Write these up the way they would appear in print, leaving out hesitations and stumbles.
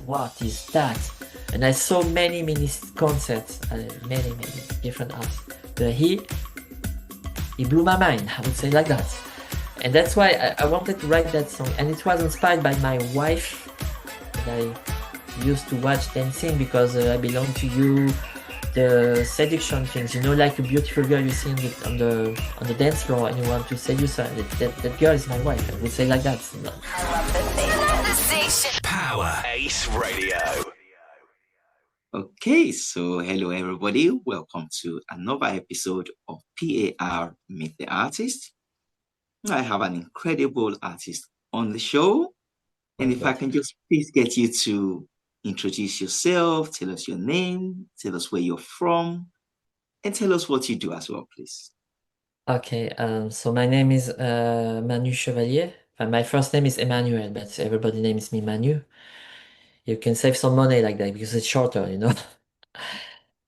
what is that? And I saw many concerts, many different artists. But he blew my mind, I would say like that. And that's why I wanted to write that song. And it was inspired by my wife that I used to watch dancing because I belong to you. The seduction things, like a beautiful girl you see on the dance floor and you want to seduce her. That girl is my wife. I would say like that. Power Ace Radio. Okay, so hello everybody. Welcome to another episode of PAR Meet the Artist. I have an incredible artist on the show. And if I can just please get you to introduce yourself, tell us your name, tell us where you're from, and tell us what you do as well, please. Okay, so my name is Manu Chevalier. My first name is Emmanuel, but everybody names me Manu. You can save some money like that because it's shorter.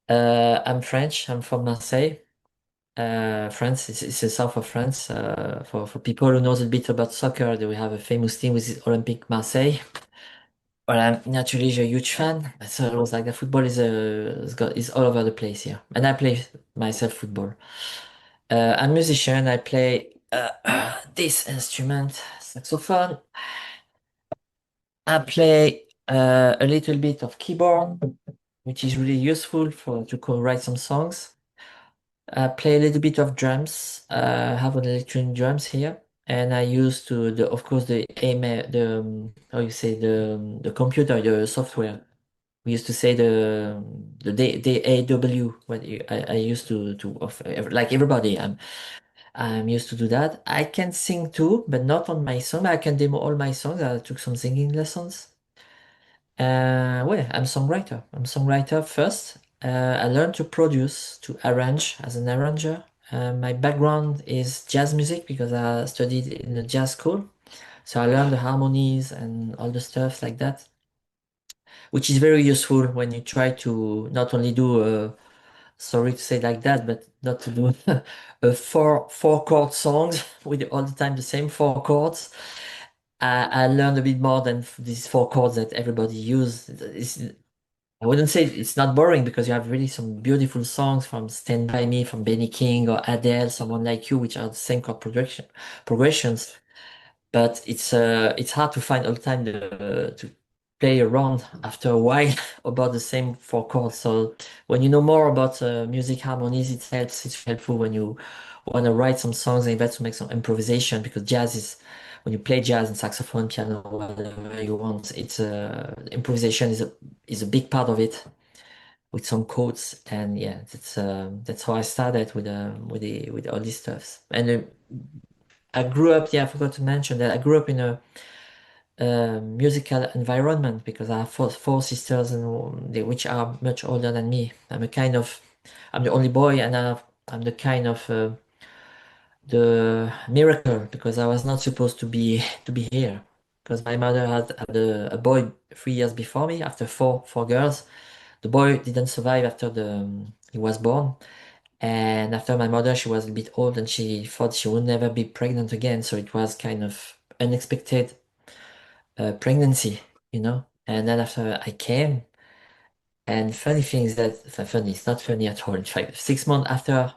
I'm French. I'm from Marseille, France. It's the south of France. For people who knows a bit about soccer, we have a famous team with Olympique Marseille. Well, I'm naturally a huge fan. So it was like the football is all over the place here, and I play myself football. I'm a musician. I play this instrument, saxophone. I play a little bit of keyboard, which is really useful to write some songs. I play a little bit of drums. I have an electric drums here, and I used to of course the how you say the computer, the software. We used to say the AW. I used to of like everybody. I'm used to do that. I can sing too, but not on my song. I can demo all my songs. I took some singing lessons. Well, I'm songwriter. I'm songwriter first. I learned to produce, to arrange as an arranger. My background is jazz music because I studied in a jazz school. So I learned the harmonies and all the stuff like that, which is very useful when you try to not only do sorry to say like that, but not to do a four chord songs with all the time the same four chords. I learned a bit more than these four chords that everybody use. I wouldn't say it's not boring because you have really some beautiful songs from Stand By Me, from Benny King or Adele, Someone Like You, which are the same chord progressions. But it's hard to find all the time to play around after a while about the same four chords. So when you know more about music harmonies, it helps. It's helpful when you want to write some songs and you to make some improvisation because jazz is when you play jazz and saxophone, piano, whatever you want. It's improvisation is a big part of it with some chords and yeah, that's how I started with all these stuffs. And I grew up. Yeah, I forgot to mention that I grew up in a musical environment because I have four sisters and which are much older than me. I'm the only boy and I'm the kind of the miracle because I was not supposed to be here because my mother had a boy 3 years before me after four girls. The boy didn't survive after he was born. And after my mother, she was a bit old and she thought she would never be pregnant again. So it was kind of unexpected pregnancy. And then after I came, and funny thing is that funny, it's not funny at all. In fact, 6 months after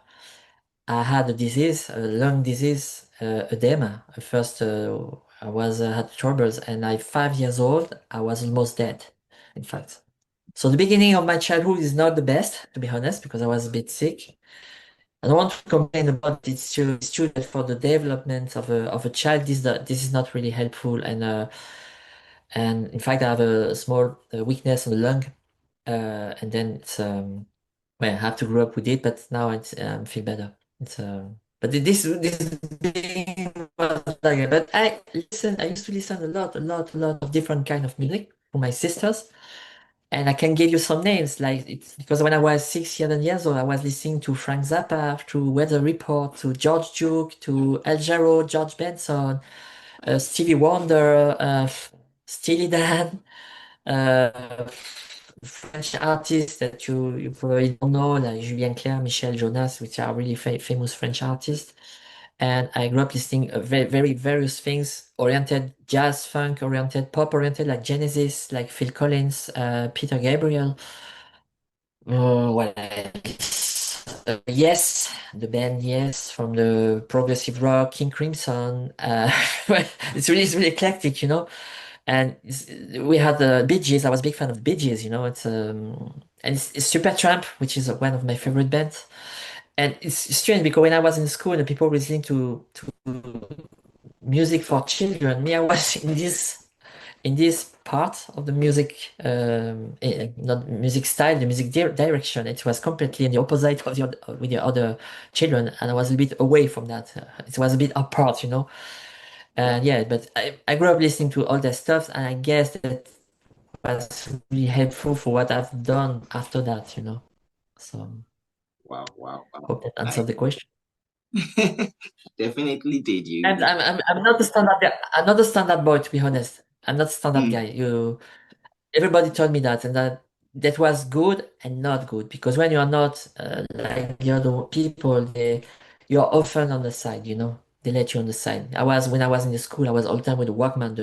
I had a disease, a lung disease, edema. At first, I was had troubles, and 5 years old, I was almost dead. In fact, so the beginning of my childhood is not the best, to be honest, because I was a bit sick. I don't want to complain about it. It's true that for the development of a child, this is not really helpful, and in fact, I have a small weakness on the lung, and then well, I have to grow up with it, but now it's feel better. But this thing was like, but I listen. I used to listen a lot of different kind of music from my sisters. And I can give you some names, like it's because when I was 6, 7 years old, I was listening to Frank Zappa, to Weather Report, to George Duke, to El Jarreau, George Benson, Stevie Wonder, Steely Dan, uh, French artists that you probably don't know, like Julien Clerc, Michel Jonas, which are really famous French artists. And I grew up listening very various things oriented, jazz, funk oriented, pop oriented, like Genesis, like Phil Collins, Peter Gabriel. What else? Yes, the band Yes, from the progressive rock, King Crimson. It's really eclectic, you know. And we had the Bee Gees. I was a big fan of Bee Gees, you know. It's Supertramp, which is one of my favorite bands. And it's strange because when I was in school and people were listening to music for children, me, I was in this part of the music, not music style, the music direction. It was completely in the opposite of with the other children, and I was a bit away from that. It was a bit apart, you know. Yeah. And yeah, but I grew up listening to all that stuff, and I guess that was really helpful for what I've done after that, you know. So Wow, wow, wow. hope that I answered the question. definitely did. And I'm not a standard guy. I'm not a standard boy, to be honest. I'm not a standard Mm, guy. Everybody told me that, and that was good and not good because when you are not like the other people, you're often on the side. You know, they let you on the side. When I was in the school, I was all the time with the Walkman,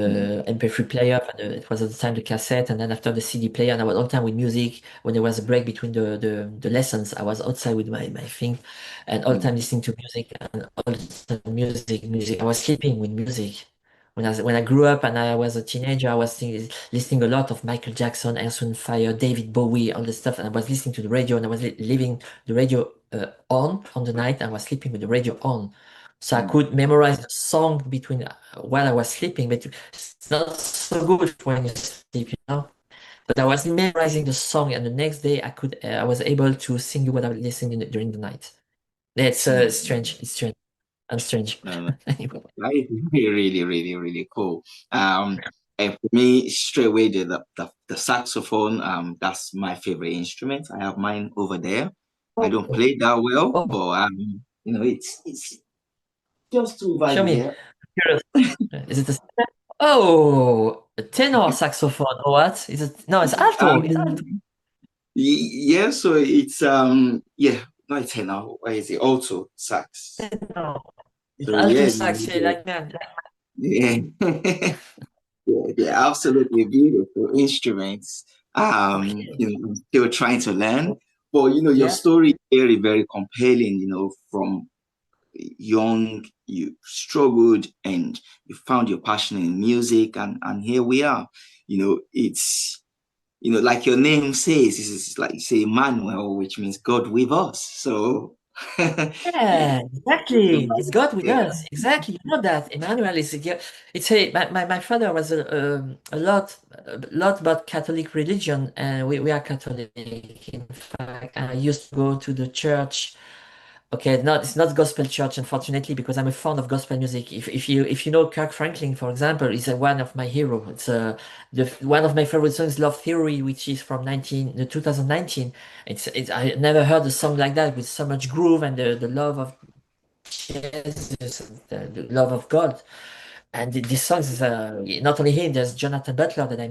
mm, the MP3 player, and it was at the time the cassette, and then after the CD player, and I was all the time with music. When there was a break between the lessons, I was outside with my thing, and all the mm, time listening to music, and all the time music. I was sleeping with music. When I grew up and I was a teenager, I was listening a lot of Michael Jackson, Earth, Wind and Fire, David Bowie, all this stuff, and I was listening to the radio, and I was leaving the radio on the night. I was sleeping with the radio on. So I mm, could memorize the song between while I was sleeping, but it's not so good when you sleep, you know. But I was memorizing the song, and the next day I was able to sing you what I was listening during the night. It's mm. strange. It's strange. I'm strange. No, no, Anyway. that is really, really, really cool. Um, and for me, straight away, the saxophone, that's my favorite instrument. I have mine over there. I don't Oh, play that well, oh, but it's just over show me. here. Curious. Is it a tenor saxophone or what? Is it? No, it's alto. It's alto. Um, yeah, so it's yeah, not a tenor. Why is it alto sax? Tenor. It's So alto yeah, sax, yeah, like man. yeah. Yeah, they're absolutely beautiful instruments. Okay. I'm still trying to learn, but your Yeah. story is very, very compelling. From young, you struggled and you found your passion in music, and here we are. It's like your name says, this is like you say Emmanuel, which means God with us. So, Yeah, exactly. It's God with yeah. us. Exactly. You know that Emmanuel is yeah, it's a my father was a lot about Catholic religion, and we are Catholic. In fact, I used to go to the church. Okay, it's not gospel church, unfortunately, because I'm a fan of gospel music. If you know Kirk Franklin, for example, is one of my hero. It's one of my favorite songs, Love Theory, which is from 2019. It's I never heard a song like that with so much groove and the love of Jesus, the love of God. And this song is not only him. There's Jonathan Butler that I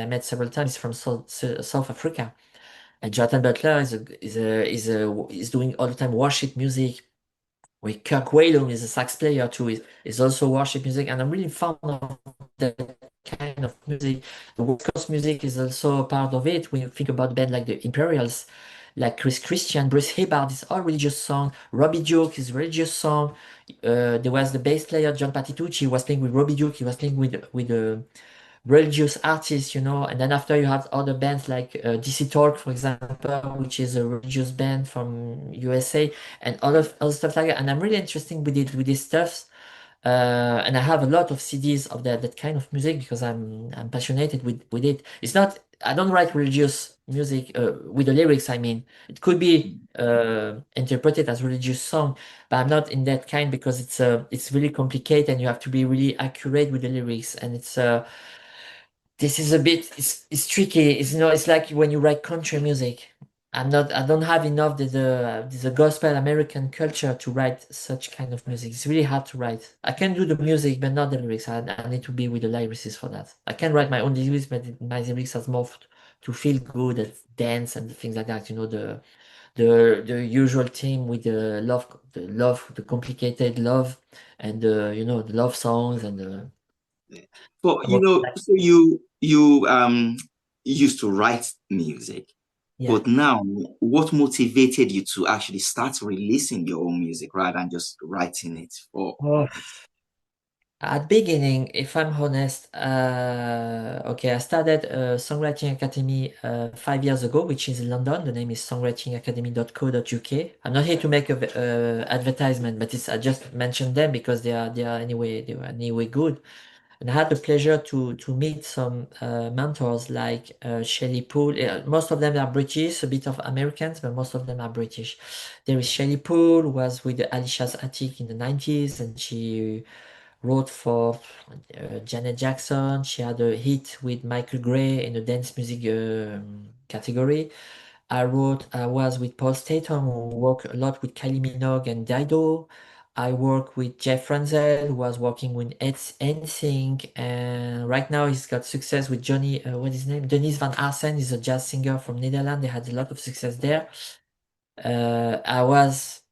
met several times from South Africa. And Jonathan Butler is doing all the time worship music. With Kirk Whalum is a sax player too. Is also worship music, and I'm really fond of that kind of music. The West Coast music is also part of it. When you think about band like the Imperials, like Chris Christian, Bruce Hibbard, is all religious song. Robbie Duke is religious song. There was the bass player John Patitucci he was playing with Robbie Duke. He was playing with religious artists, you know. And then after you have other bands like DC Talk, for example, which is a religious band from USA, and other stuff like that. And I'm really interested with this stuff. And I have a lot of CDs of that kind of music because I'm passionate with it. It's not I don't write religious music with the lyrics. I mean, it could be interpreted as religious song, but I'm not in that kind because it's really complicated and you have to be really accurate with the lyrics. And this is a bit it's tricky. It's like when you write country music. I don't have enough the gospel American culture to write such kind of music. It's really hard to write. I can do the music, but not the lyrics. I need to be with the lyricist for that. I can write my own lyrics, but my lyrics are more to feel good and dance and things like that. You know, the usual theme with the complicated love, and the love songs and the Yeah. But some of so you used to write music, yeah. but now what motivated you to actually start releasing your own music rather than just writing it for Oh. others? At beginning, if I'm honest, okay, I started a songwriting academy 5 years ago, which is in London. The name is songwritingacademy.co.uk. I'm not here to make a advertisement, but I just mentioned them because they were anyway good. And I had the pleasure to meet some mentors like Shelley Poole. Most of them are British, a bit of Americans, but most of them are British. There is Shelley Poole, who was with Alicia's Attic in the 90s, and she wrote for Janet Jackson. She had a hit with Michael Gray in the dance music category. I was with Paul Statham, who worked a lot with Kylie Minogue and Dido. I work with Jeff Franzel, who was working with NSYNC, and right now he's got success with Johnny, what is his name? Denise van Arsen is a jazz singer from Netherlands. They had a lot of success there. I was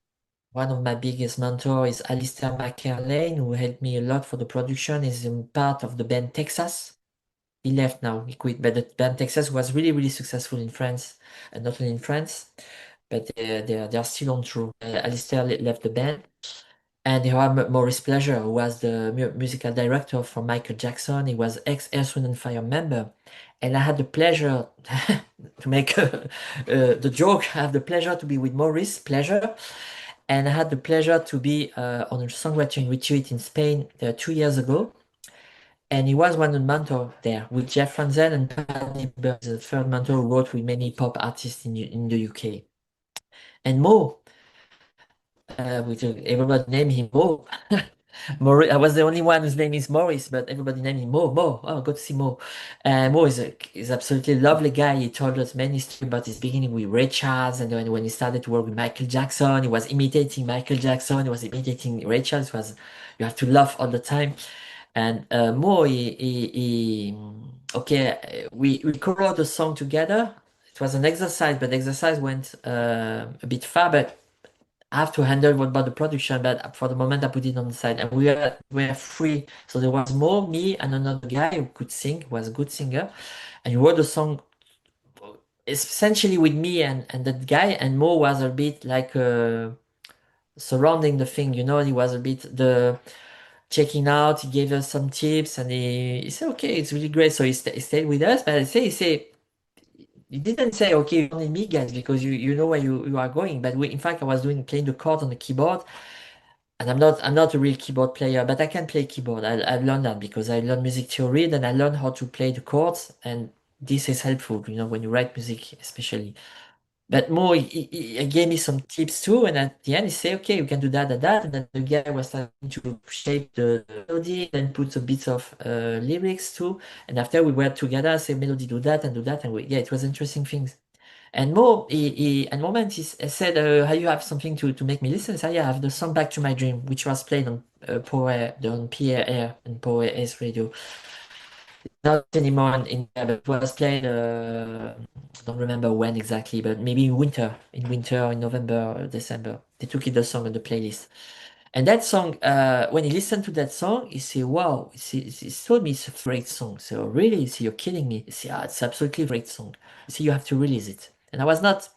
One of my biggest mentors is Alistair McCarlane, who helped me a lot for the production. He's part of the band Texas. He left now, he quit, but the band Texas was really, really successful in France, and not only in France, but they are still on tour. Alistair left the band. And you have Maurice Pleasure, who was the musical director for Michael Jackson. He was ex-Earth, Wind& and Fire member. And I had the pleasure to make the joke. I have the pleasure to be with Maurice Pleasure. And I had the pleasure to be on a songwriting retreat in Spain 2 years ago. And he was one of the mentor there with Jeff Franzen and Paddy Burns, the third mentor who wrote with many pop artists in the UK. And Mo, which everybody named him Mo. I was the only one whose name is Maurice, but everybody named him Mo. Mo, oh, good to see Mo. Mo is absolutely lovely guy. He told us many stories about his beginning with Ray Charles, and then when he started to work with Michael Jackson, he was imitating Michael Jackson. He was imitating Ray Charles. You have to laugh all the time. And Mo, okay, we co-wrote a song together. It was an exercise, but the exercise went a bit far. But I have to handle what about the production, but for the moment I put it on the side. And we were free. So there was more me and another guy who could sing, was a good singer. And he wrote a song essentially with me and that guy, and Mo was a bit like surrounding the thing, he was a bit the checking out, he gave us some tips, and he said, okay, it's really great. So he stayed with us, but he didn't say, okay, only me guys, because you know where you are going. But in fact, I was playing the chords on the keyboard. And I'm not a real keyboard player, but I can play keyboard. I've learned that because I learned music theory, then I learned how to play the chords, and this is helpful, when you write music, especially. But Mo, he gave me some tips too, and at the end he said, okay, you can do that, and that, and then the guy was starting to shape the melody, then put a bit of lyrics too, and after we were together, I said, melody, do that, and yeah, it was interesting things. And Mo, at moment, he said, "How you have something to make me listen?" I said, "Yeah, I have the song Back to My Dream, which was played on on PAR and Power S radio. Not anymore in India, but it was played, I don't remember when exactly, but maybe in November, or December. They took it, the song on the playlist. And that song, when he listened to that song, he said, wow, he told me it's a great song. So really, he said, you're kidding me. He said, yeah, it's absolutely a great song. He said, you have to release it. And I was not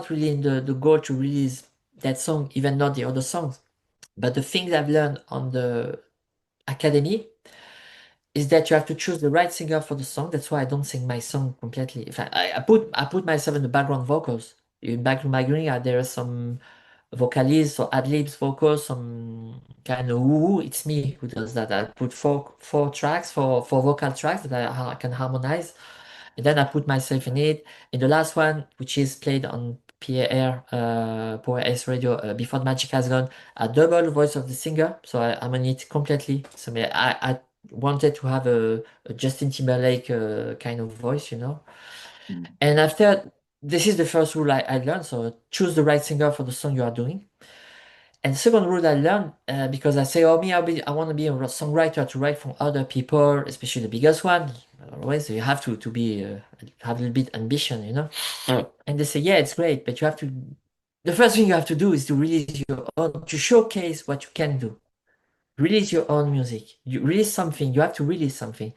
really in the goal to release that song, even not the other songs. But the things I've learned on the academy is that you have to choose the right singer for the song. That's why I don't sing my song completely. If I put myself in the background vocals. In background migraine, there are some vocalists or ad-libs vocals, some kind of woo. It's me who does that. I put four tracks, four vocal tracks that I can harmonize. And then I put myself in it. In the last one, which is played on PAR, Power S Radio, before the magic has gone, I double the voice of the singer, so I'm on it completely. So I wanted to have a Justin Timberlake kind of voice. Mm. And after, this is the first rule I learned. So choose the right singer for the song you are doing. And the second rule I learned, because I say, oh, me, I want to be a songwriter to write for other people, especially the biggest one, always you have to be have a little bit ambition, you know. And they say, yeah, it's great, but you have to. The first thing you have to do is to release your own, to showcase what you can do. Release your own music. You release something. You have to release something.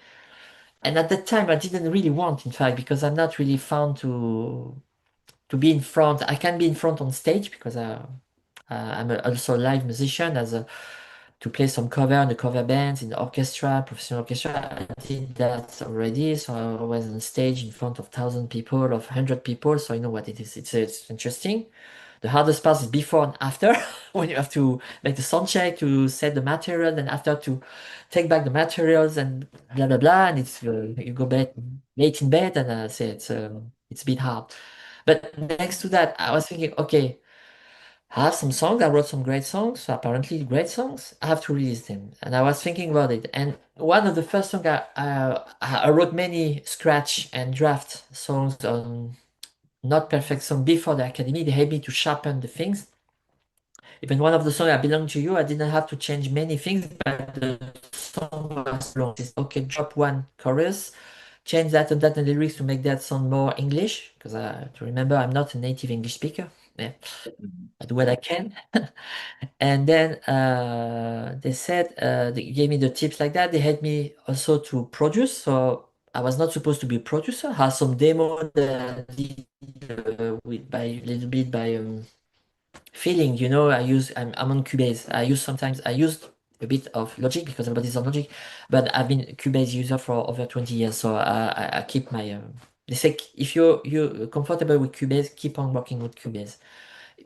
And at that time, I didn't really want, in fact, because I'm not really found to be in front. I can be in front on stage because I'm also a live musician as a to play some cover in the cover bands, in the orchestra, professional orchestra. I did that already, so I was on stage in front of 1,000 people, of 100 people, so I know what it is. It's interesting. The hardest part is before and after, when you have to make the sound check, to set the material, then after to take back the materials and blah blah blah, and it's you go bed late in bed, and say it's a bit hard. But next to that, I was thinking, okay, I have some songs. I wrote some great songs, apparently great songs. I have to release them. And I was thinking about it. And one of the first songs I wrote many scratch and draft songs on not perfect song before the academy. They helped me to sharpen the things. Even one of the songs I belong to you, I didn't have to change many things, but the song was long. It's okay, drop one chorus, change that and that and the lyrics to make that sound more English. Because to remember, I'm not a native English speaker. Yeah, I do what I can. And then they said they gave me the tips like that. They helped me also to produce. So I was not supposed to be a producer. I had some demo that I did with by a little bit by feeling. You know, I'm on Cubase. I used a bit of Logic because everybody's on Logic, but I've been a Cubase user for over 20 years. So I keep my. They say if you're comfortable with Cubase, keep on working with Cubase.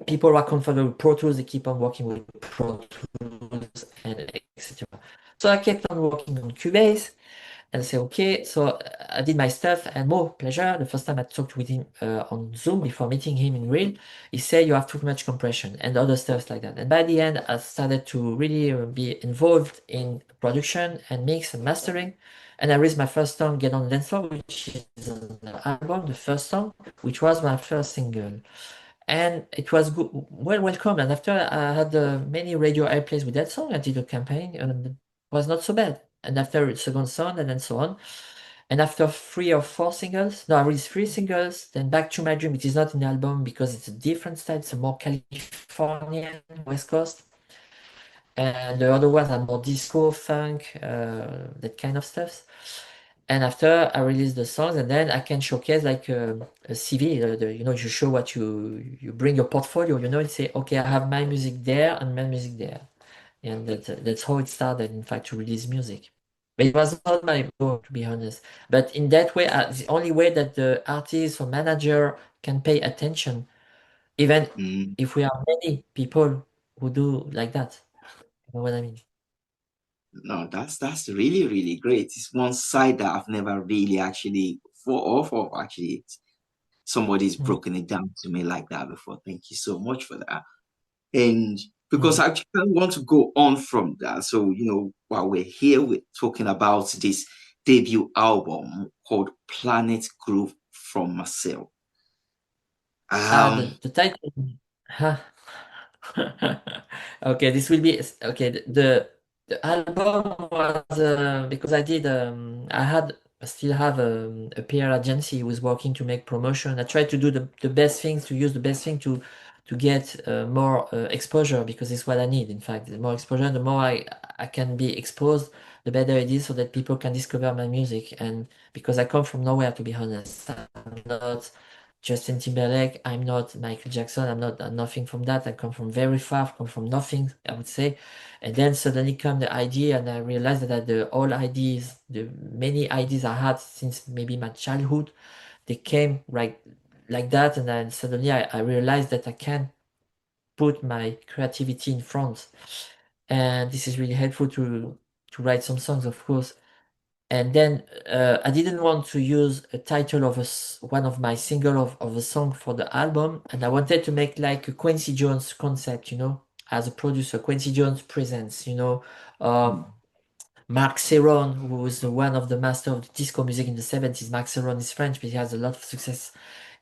People who are comfortable with Pro Tools, they keep on working with Pro Tools and etc. So I kept on working on Cubase and say, okay, so I did my stuff and more pleasure. The first time I talked with him on Zoom before meeting him in real, he said you have too much compression and other stuff like that. And by the end, I started to really be involved in production and mix and mastering. And I released my first song, Get On Dance Floor, which is on the album, the first song, which was my first single. And it was good, well welcomed. And after I had many radio airplays with that song, I did a campaign and it was not so bad. And after a second song, and then so on. And after 3 or 4 singles, no, I released 3 singles, then Back to My Dream, which is not in the album because it's a different style, it's a more Californian, West Coast. And the other ones are more disco, funk, that kind of stuff. And after I release the songs, and then I can showcase like a CV. You know, you show what you bring your portfolio. You know, and say, okay, I have my music there and my music there, and that's how it started. In fact, to release music. But it was not my goal, to be honest. But in that way, the only way that the artist or manager can pay attention, even Mm. if we are many people who do like that. You know what I mean? No, that's really really great. It's one side that I've never really actually thought of. Actually, somebody's Mm, broken it down to me like that before. Thank you so much for that. And because mm. I actually want to go on from that, so while we're here, we're talking about this debut album called Planet Groove from Marseille. Um, The title. Huh. Okay, this will be okay. The album was because I still have a PR agency who was working to make promotion. I tried to do the best things, to use the best thing to get more exposure because it's what I need. In fact, the more exposure, the more I can be exposed, the better it is, so that people can discover my music. And because I come from nowhere, to be honest, I'm not Justin Timberlake. I'm not Michael Jackson. I'm nothing from that. I come from very far, come from nothing, I would say. And then suddenly come the idea, and I realized that the all ideas, the many ideas I had since maybe my childhood, they came like that. And then suddenly I realized that I can put my creativity in front. And this is really helpful to write some songs, of course. And then I didn't want to use a title of one of my single of a song for the album, and I wanted to make like a Quincy Jones concept, you know, as a producer. Quincy Jones presents, you know, uh, Mark Serron, who was one of the master of the disco music in the 70s. Mark Serron is French, but he has a lot of success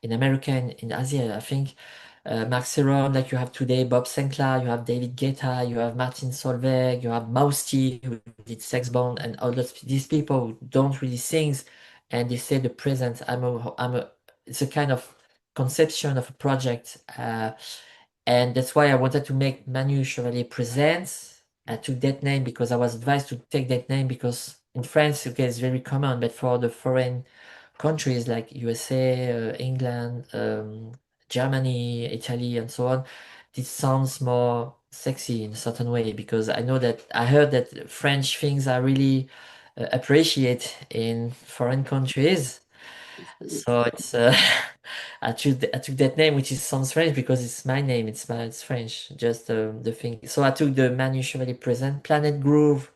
in America and in Asia, I think. Mark Serron, like you have today, Bob Sinclair, you have David Guetta, you have Martin Solveig, you have Mousty, who did Sex Bomb, and all these people who don't really sing and they say the present. It's a kind of conception of a project, and that's why I wanted to make Manu Chevalier Presents. I took that name because I was advised to take that name because in France, okay, it's very common, but for the foreign countries like USA, England, Germany, Italy, and so on, this sounds more sexy in a certain way because I heard that French things are really appreciated in foreign countries. So it's I took that name, which is sounds French because it's my name. It's French. Just the thing. So I took the Manu Chevalier present Planet Groove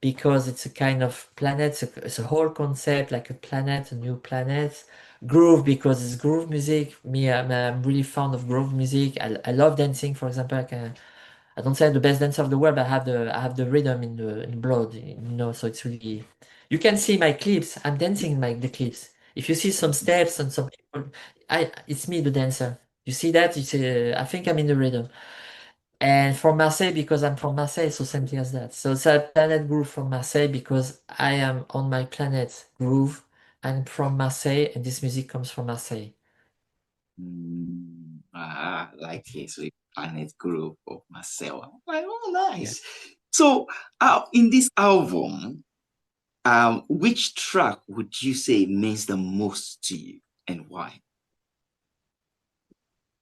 because it's a kind of planet. It's a whole concept like a planet, a new planet. Groove because it's groove music. I'm really fond of groove music. I love dancing. For example, I don't say I'm the best dancer of the world, but I have the rhythm in the blood, you know. So it's really you can see my clips. I'm dancing in the clips. If you see some steps and some people, I it's me the dancer. You see that? I think I'm in the rhythm. And from Marseille because I'm from Marseille, so same thing as that. So it's a planet groove from Marseille because I am on my planet groove. I'm from Marseille, and this music comes from Marseille. Like it. So planet group of Marcel. Like, oh, Yeah. nice. So, in this album, which track would you say means the most to you and why?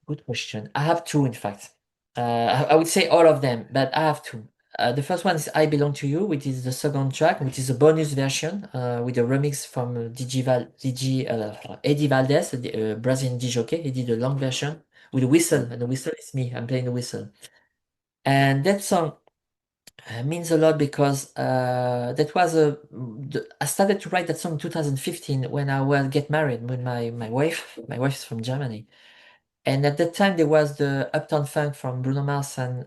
Good question. I have two, in fact. I would say all of them, but I have two. The first one is I Belong to You, which is the second track, which is a bonus version with a remix from Eddie Valdez, the Brazilian DJ jockey. He did a long version with a whistle, and the whistle is me. I'm playing the whistle. And that song means a lot because I started to write that song in 2015 when I was get married with my wife. My wife is from Germany. And at that time, there was the Uptown Funk from Bruno Mars and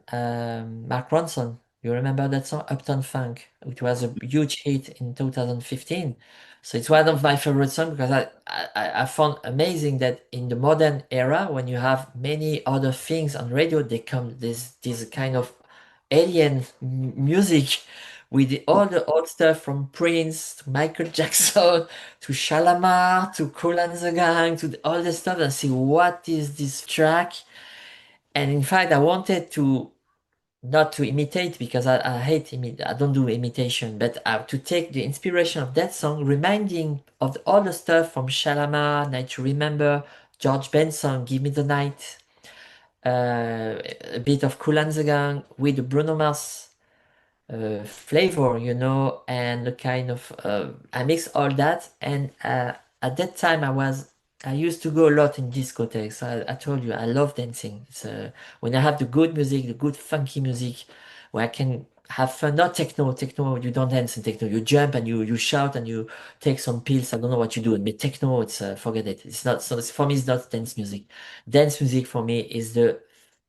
Mark Ronson. You remember that song, Uptown Funk, which was a huge hit in 2015. So it's one of my favorite songs because I found amazing that in the modern era, when you have many other things on radio, they come this kind of alien music with all the old stuff from Prince to Michael Jackson to Shalamar, to Kool and the Gang, to all this stuff and see what is this track. And in fact, I wanted to not to imitate because I don't do imitation, but to take the inspiration of that song, reminding of all the stuff from Shalamar, Night to Remember, George Benson, Give Me the Night, a bit of Kool and the Gang with the Bruno Mars flavor, you know, and the kind of I mix all that. And at that time, I used to go a lot in discotheques. I told you I love dancing. So when I have the good music, the good funky music, where I can have fun. Not techno. Techno, you don't dance in techno. You jump and you shout and you take some pills. I don't know what you do. But techno, it's forget it. It's not. So for me, it's not dance music. Dance music for me is the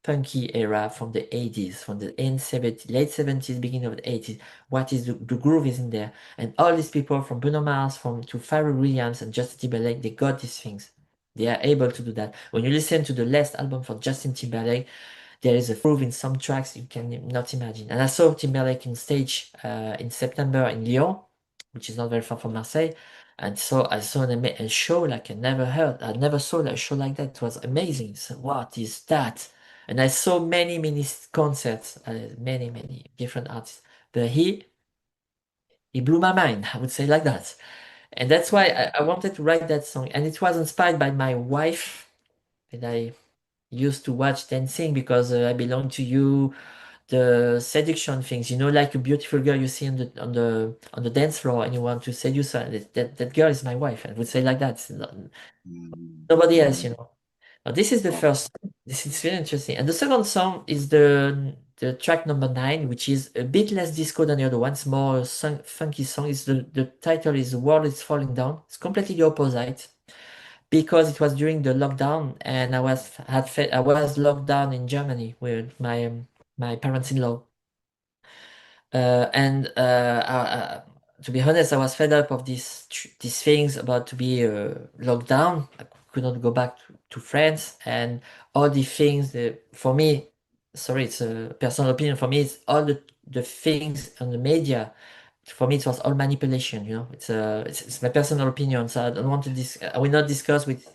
funky era from the 80s, from the late 70s, beginning of the 80s. What is the groove is in there. And all these people from Bruno Mars, from to Pharrell Williams and Justin Timberlake, they got these things. They are able to do that. When you listen to the last album for Justin Timberlake, there is a groove in some tracks you can not imagine. And I saw Timberlake in stage in September in Lyon, which is not very far from Marseille. And so I saw a show like I never heard. I never saw a show like that. It was amazing. So what is that? And I saw many concerts, many different artists. But he blew my mind, I would say like that. And that's why I wanted to write that song. And it was inspired by my wife that I used to watch dancing because I belong to you, the seduction things, you know, like a beautiful girl you see on the dance floor and you want to seduce her. That girl is my wife. I would say like that. Nobody else, you know. Now, this is the Oh, first. This is very interesting. And the second song is the track number 9, which is a bit less disco than the other one. It's more funky song. The title is "The World Is Falling Down." It's completely the opposite because it was during the lockdown, and I was locked down in Germany with my parents-in-law. And to be honest, I was fed up of these things about to be locked down. I could not go back to France, and all the things for me. Sorry, it's a personal opinion. For me, it's all the things on the media for me, it was all manipulation. It's my personal opinion, so I don't want to I will not discuss with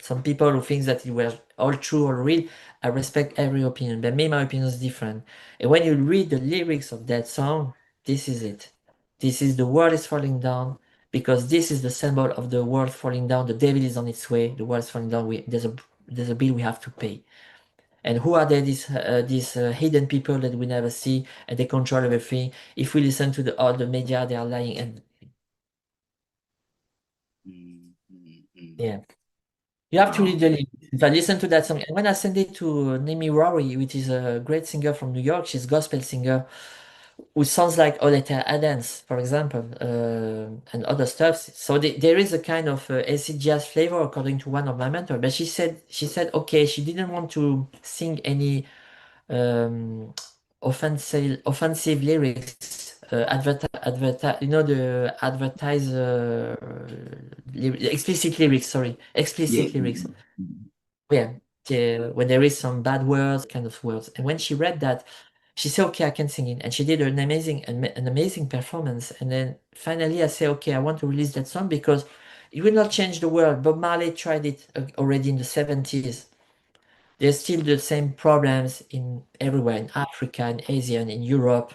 some people who think that it were all true or real. I respect every opinion, but me, my opinion is different. And when you read the lyrics of that song, this is it. This is the world is falling down because this is the symbol of the world falling down. The devil is on its way. The world is falling down. There's a bill we have to pay. And who are they? These hidden people that we never see, and they control everything. If we listen to all the media, they are lying. And mm, mm, mm. yeah, you have to Wow. read the lyrics. If I listen to that song, and when I send it to Nemi Rory, which is a great singer from New York, she's a gospel singer who sounds like Oleta Adams, for example, and other stuff. So there is a kind of acid jazz flavor, according to one of my mentors. But she said, okay, she didn't want to sing any um, offensive lyrics, the explicit lyrics, sorry, Yeah. explicit lyrics. Mm, mm, Yeah, when there is some bad words, kind of words. And when she read that, she said, "Okay, I can sing it," and she did an amazing performance. And then finally, I say, "Okay, I want to release that song because it will not change the world." Bob Marley tried it already in the 70s. There's still the same problems in everywhere, in Africa, in Asia, and in Europe.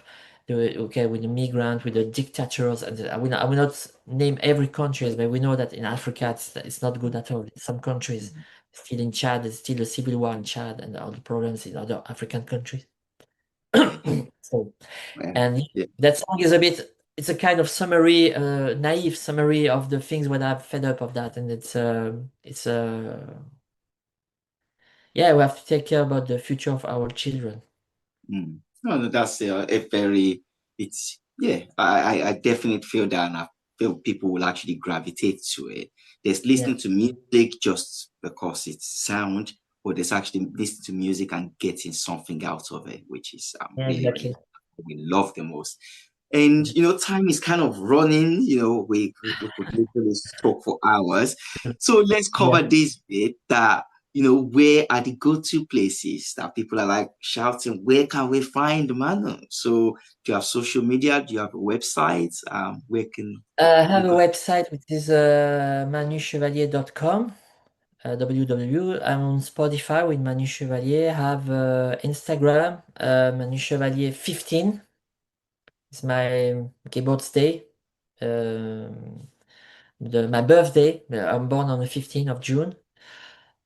Okay, with the migrant, with the dictators, and I will not name every country, but we know that in Africa it's not good at all. In some countries, mm. still in Chad, there's still a civil war in Chad, and all the problems in other African countries. Yeah. So, Well, and yeah. that song is it's a kind of summary, naive summary of the things when I'm fed up of that, and yeah, we have to take care about the future of our children. Mm. No, no, that's a very, it's, yeah, I definitely feel that, and I feel people will actually gravitate to it. There's Yeah, listening to music just because it's sound, but there's actually listening to music and getting something out of it, which is yeah, really, really, exactly. we love the most. And, time is kind of running, we could literally talk for hours. So let's Yeah. cover this bit that where are the go-to places that people are like shouting, where can we find Manu? So do you have social media? Do you have a website? Where can I have a people? website which is ManuChevalier.com. www. I'm on Spotify with Manu Chevalier. I have Instagram, Manu Chevalier 15. It's my keyboard's day. Um, my birthday. I'm born on the 15th of June.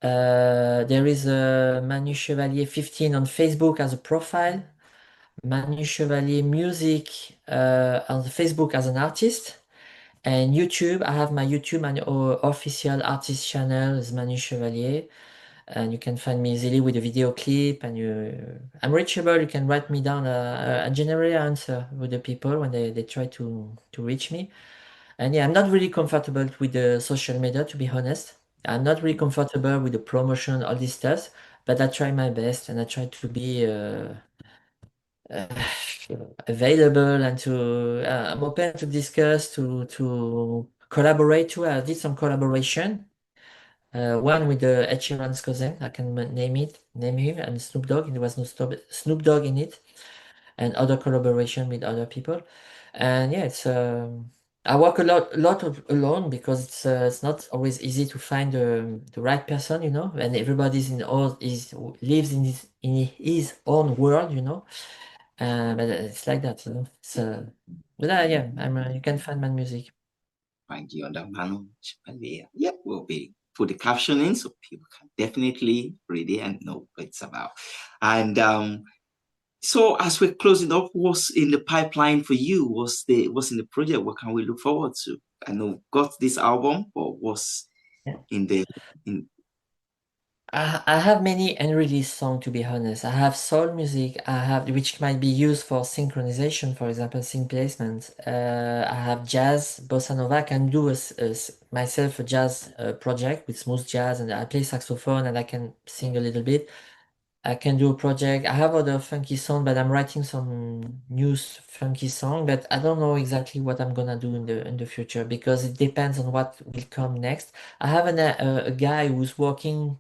There is a Manu Chevalier 15 on Facebook as a profile. Manu Chevalier Music on Facebook as an artist. And YouTube, I have my YouTube, my official artist channel is Manu Chevalier. And you can find me easily with a video clip. And I'm reachable. You can write me down a general answer with the people when they try to reach me. And yeah, I'm not really comfortable with the social media, to be honest. I'm not really comfortable with the promotion, all this stuff. But I try my best and I try to be uh, available and I'm open to discuss, to collaborate too. I did some collaboration. One with the Ed Sheeran's cousin, I can name him, and Snoop Dogg. There was no Snoop Dogg in it, and other collaboration with other people. And yeah, I work alone because it's not always easy to find the right person, and everybody's in all is lives in his own world. But it's like that. But yeah, you can find my music. Find you under Manu Chevalier. Yeah, we'll be put the caption in so people can definitely read it and know what it's about. And so as we're closing up, what's in the pipeline for you? What's in the project? What can we look forward to? I know we've got this album, but what's in the in I have many unreleased songs to be honest. I have soul music. I have which might be used for synchronization, for example, sync placement. I have jazz, bossa nova. I can do myself a jazz project with smooth jazz, and I play saxophone and I can sing a little bit. I can do a project. I have other funky song, but I'm writing some new funky song. But I don't know exactly what I'm gonna do in the future because it depends on what will come next. I have a guy who's working.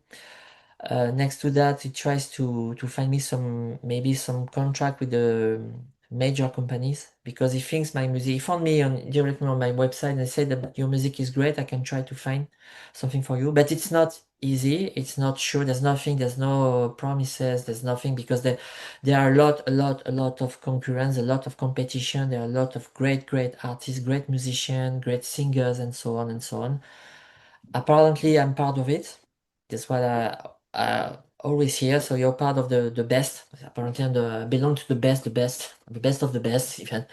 Next to that, he tries to find me maybe some contract with the major companies because he thinks my music. He found me directly on my website and said that your music is great. I can try to find something for you, but it's not easy. It's not sure. There's nothing. There's no promises. There's nothing because there are a lot of concurrence, a lot of competition. There are a lot of great artists, great musicians, great singers, and so on and so on. Apparently, I'm part of it. That's what I always hear. So you're part of the best. Apparently, I belong to the best of the best. Even.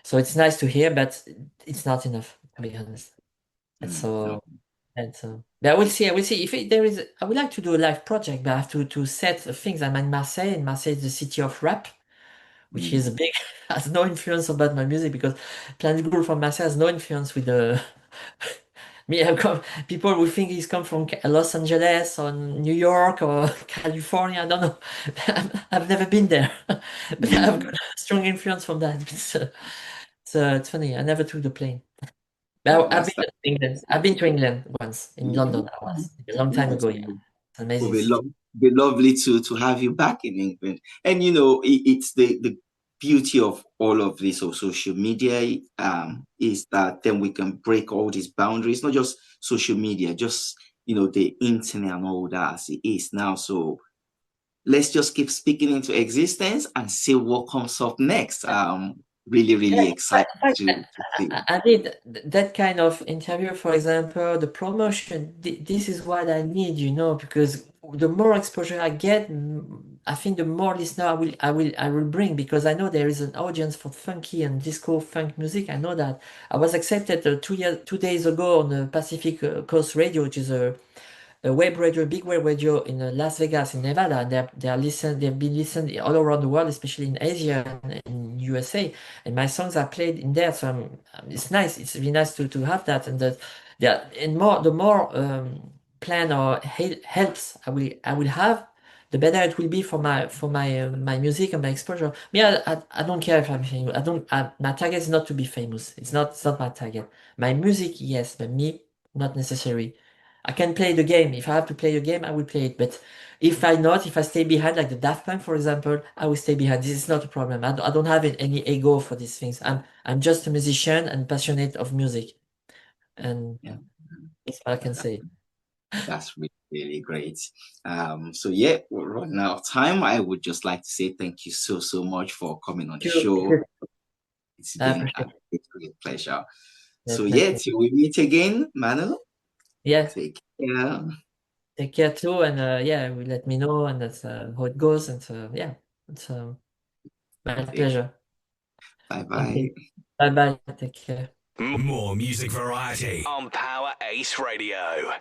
So it's nice to hear, but it's not enough, to be honest. And No. so, but I will see. I will see if there is. I would like to do a live project, but I have to set things. I'm in Marseille, and Marseille is the city of rap, which is Mm. a big has no influence about my music because Planet Group from Marseille has no influence with the me. People will think he's come from Los Angeles or New York or California. I don't know. I've never been there, but I've got Mm. a strong influence from that. It's funny. I never took the plane. No, I've been that's to England. I've been to England once in Mhm. London. I was a long time Yes, ago. it Yeah, would it's an amazing be, city. be lovely to have you back in England. And it's the beauty of all of this of social media is that then we can break all these boundaries, not just social media, just the internet and all that as it is now. So let's just keep speaking into existence and see what comes up next. Really, Yeah, really excited to see. I need that kind of interview, for example, the promotion. This is what I need, because the more exposure I get, I think the more listener I will bring because I know there is an audience for funky and disco funk music. I know that. I was accepted 2 days ago on the Pacific Coast Radio, which is a web radio, big web radio in Las Vegas, in Nevada, and they've been listened all around the world, especially in Asia and in USA. And my songs are played in there, so it's nice. It's really nice to have that, and that, yeah, and the more plan or helps I will have, the better it will be for my music and my exposure. Me, I don't care if I'm famous. My target is not to be famous. It's not my target. My music, yes, but me, not necessary. I can play the game. If I have to play a game, I will play it. But if I stay behind, like the Daft Punk, for example, I will stay behind. This is not a problem. I don't have any ego for these things. I'm just a musician and passionate of music, and Yeah. that's what I can say. That's really, really great. So yeah, we're running out of time. I would just like to say thank you so much for coming on the Thank show. you. It's I been a appreciate great pleasure. So that. yeah, till we meet again, Manu, Yeah, take care. take care too, and yeah, will let me know, and that's how it goes, and yeah, it's my pleasure. Bye Thank you. bye. Bye bye. Take care. More music variety on Power Ace Radio.